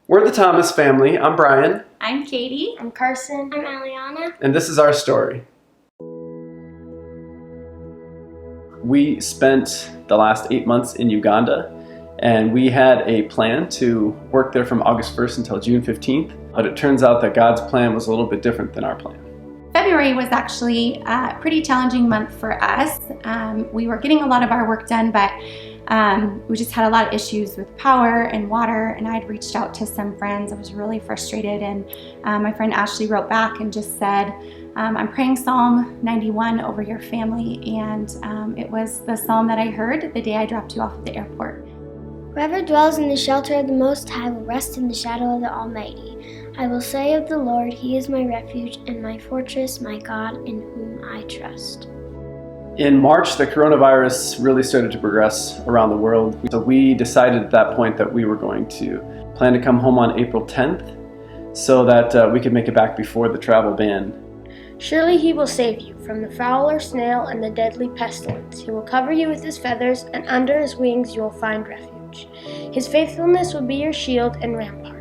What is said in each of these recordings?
We're the Thomas family. I'm Brian. I'm Katie. I'm Carson. I'm Aliana. And this is our story. We spent the last 8 months in Uganda, and we had a plan to work there from August 1st until June 15th, but it turns out that God's plan was a little bit different than our plan. February was actually a pretty challenging month for us. We were getting a lot of our work done, but we just had a lot of issues with power and water, and I'd reached out to some friends. I was really frustrated, and my friend Ashley wrote back and just said, I'm praying Psalm 91 over your family, and it was the psalm that I heard the day I dropped you off at the airport. Whoever dwells in the shelter of the Most High will rest in the shadow of the Almighty. I will say of the Lord, He is my refuge and my fortress, my God, in whom I trust. In March, the coronavirus really started to progress around the world. So we decided at that point that we were going to plan to come home on April 10th so that we could make it back before the travel ban. Surely He will save you from the fowler snare and the deadly pestilence. He will cover you with His feathers, and under His wings you will find refuge. His faithfulness will be your shield and rampart.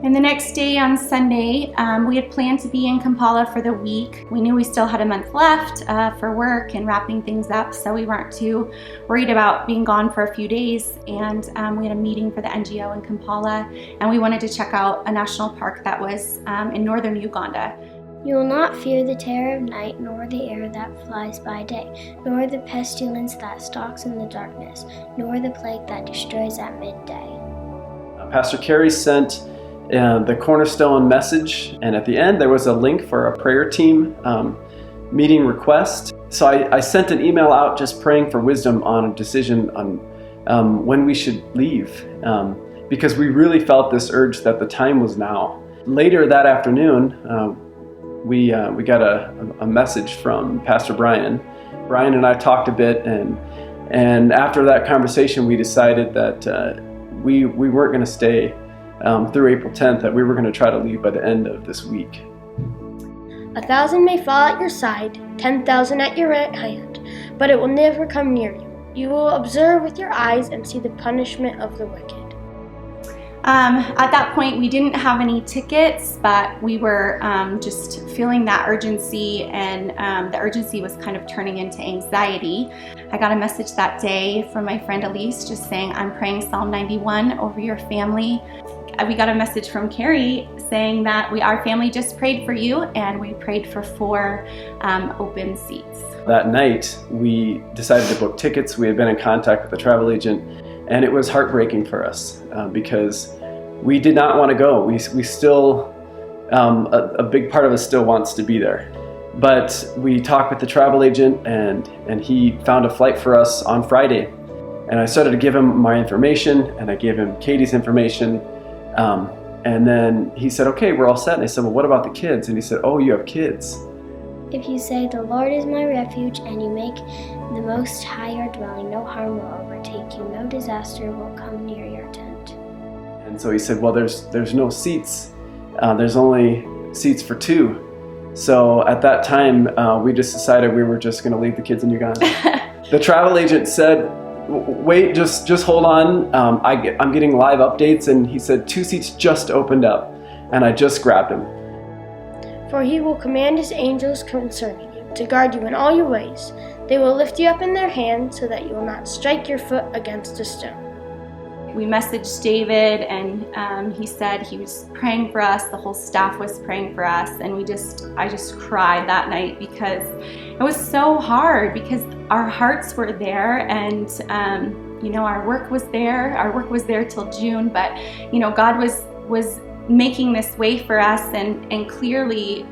And the next day on Sunday, we had planned to be in Kampala for the week. We knew we still had a month left for work and wrapping things up, so we weren't too worried about being gone for a few days. And we had a meeting for the NGO in Kampala, and we wanted to check out a national park that was in northern Uganda. You will not fear the terror of night, nor the arrow that flies by day, nor the pestilence that stalks in the darkness, nor the plague that destroys at midday. Pastor Carey sent the Cornerstone message, and at the end there was a link for a prayer team meeting request. So I sent an email out just praying for wisdom on a decision on when we should leave, because we really felt this urge that the time was now. Later that afternoon, we got a message from Pastor Brian. Brian and I talked a bit, and after that conversation we decided that we weren't going to stay through April 10th, that we were going to try to leave by the end of this week. 1,000 may fall at your side, 10,000 at your right hand, but it will never come near you. You will observe with your eyes and see the punishment of the wicked. At that point, we didn't have any tickets, but we were just feeling that urgency, and the urgency was kind of turning into anxiety. I got a message that day from my friend Elise just saying, I'm praying Psalm 91 over your family. We got a message from Carrie saying that our family just prayed for you, and we prayed for 4 open seats. That night, we decided to book tickets. We had been in contact with the travel agent, and it was heartbreaking for us because we did not want to go. We still, a big part of us still wants to be there. But we talked with the travel agent, and he found a flight for us on Friday. And I started to give him my information, and I gave him Katie's information. And then he said, okay, we're all set. And I said, well, what about the kids? And he said, oh, you have kids. If you say, the Lord is my refuge, and you make the Most High your dwelling, no harm will overtake you, no disaster will come near your tent. And so he said, well, there's no seats. There's only seats for 2. So at that time, we just decided we were just going to leave the kids in Uganda. The travel agent said, wait, just hold on. I'm getting live updates, and he said 2 seats just opened up, and I just grabbed them. For He will command His angels concerning you, to guard you in all your ways. They will lift you up in their hands, so that you will not strike your foot against a stone. We messaged David, and he said he was praying for us. The whole staff was praying for us, and I just cried that night because it was so hard, because our hearts were there, and our work was there. Our work was there till June, but God was making this way for us, and clearly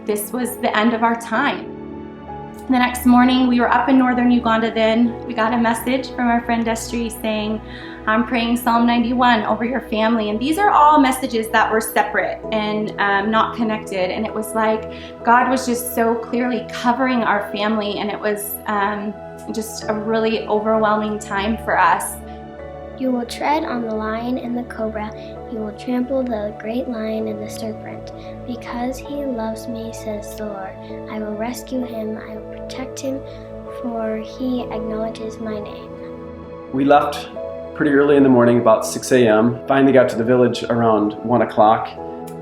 this was the end of our time. The next morning, we were up in northern Uganda then. We got a message from our friend Destry saying, I'm praying Psalm 91 over your family. And these are all messages that were separate and not connected. And it was like God was just so clearly covering our family, and it was just a really overwhelming time for us. You will tread on the lion and the cobra. You will trample the great lion and the serpent. Because he loves me, says the Lord, I will rescue him. I will protect him, for he acknowledges my name. We left pretty early in the morning, about 6 a.m. Finally got to the village around 1 o'clock.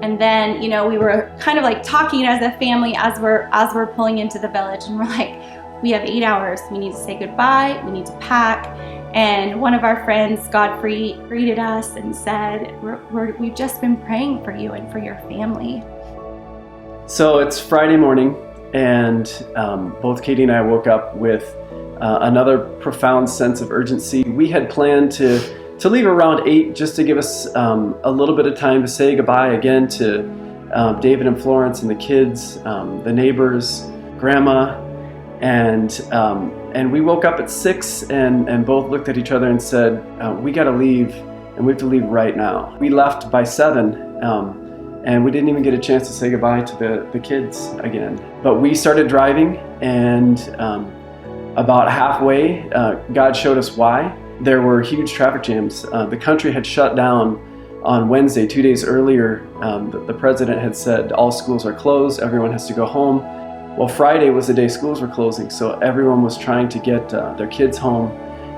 And then, we were kind of like talking as a family as we're pulling into the village, and we're like, we have 8 hours. We need to say goodbye. We need to pack. And one of our friends, Godfrey, greeted us and said, we've just been praying for you and for your family. So it's Friday morning, and both Katie and I woke up with another profound sense of urgency. We had planned to leave around 8 just to give us a little bit of time to say goodbye again to David and Florence and the kids, the neighbors, Grandma, and we woke up at 6 and both looked at each other and said, we got to leave, and we have to leave right now. We left by 7, and we didn't even get a chance to say goodbye to the kids again. But we started driving, and about halfway, God showed us why. There were huge traffic jams. The country had shut down on Wednesday, 2 days earlier. The president had said all schools are closed, everyone has to go home. Well, Friday was the day schools were closing, so everyone was trying to get their kids home,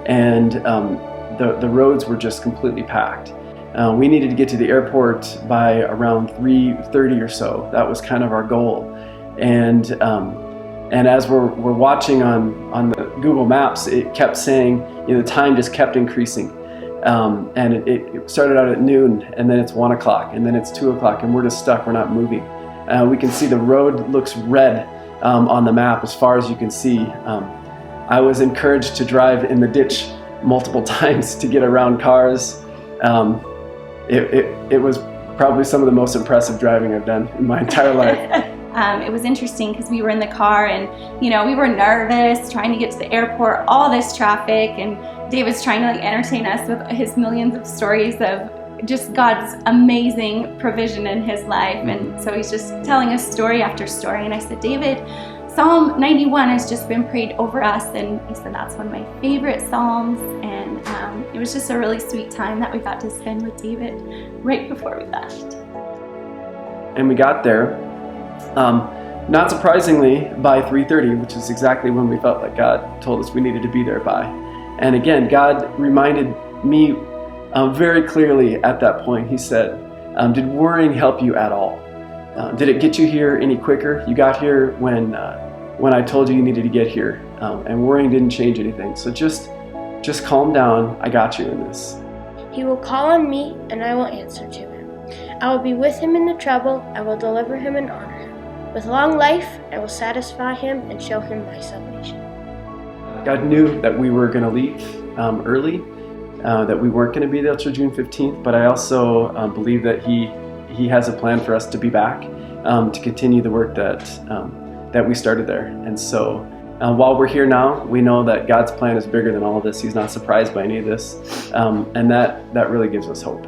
and the roads were just completely packed. We needed to get to the airport by around 3:30 or so. That was kind of our goal. And as we're watching on the Google Maps, it kept saying, the time just kept increasing. And it started out at noon, and then it's 1 o'clock, and then it's 2 o'clock, and we're just stuck, we're not moving. We can see the road looks red on the map as far as you can see. I was encouraged to drive in the ditch multiple times to get around cars. It was probably some of the most impressive driving I've done in my entire life. It was interesting because we were in the car and, we were nervous trying to get to the airport, all this traffic, and David's trying to entertain us with his millions of stories of just God's amazing provision in his life. And so he's just telling us story after story. And I said, David, Psalm 91 has just been prayed over us. And he said, that's one of my favorite Psalms. And it was just a really sweet time that we got to spend with David right before we left. And we got there, not surprisingly, by 3:30, which is exactly when we felt like God told us we needed to be there by. And again, God reminded me very clearly at that point. He said, did worrying help you at all? Did it get you here any quicker? You got here when I told you needed to get here, and worrying didn't change anything. So just calm down. I got you in this. He will call on me, and I will answer to him. I will be with him in the trouble. I will deliver him and honor him. With long life, I will satisfy him and show him my salvation. God knew that we were going to leave early, that we weren't going to be there till June 15th, but I also believe that He has a plan for us to be back, to continue the work that we started there. And so while we're here now, we know that God's plan is bigger than all of this. He's not surprised by any of this, and that really gives us hope.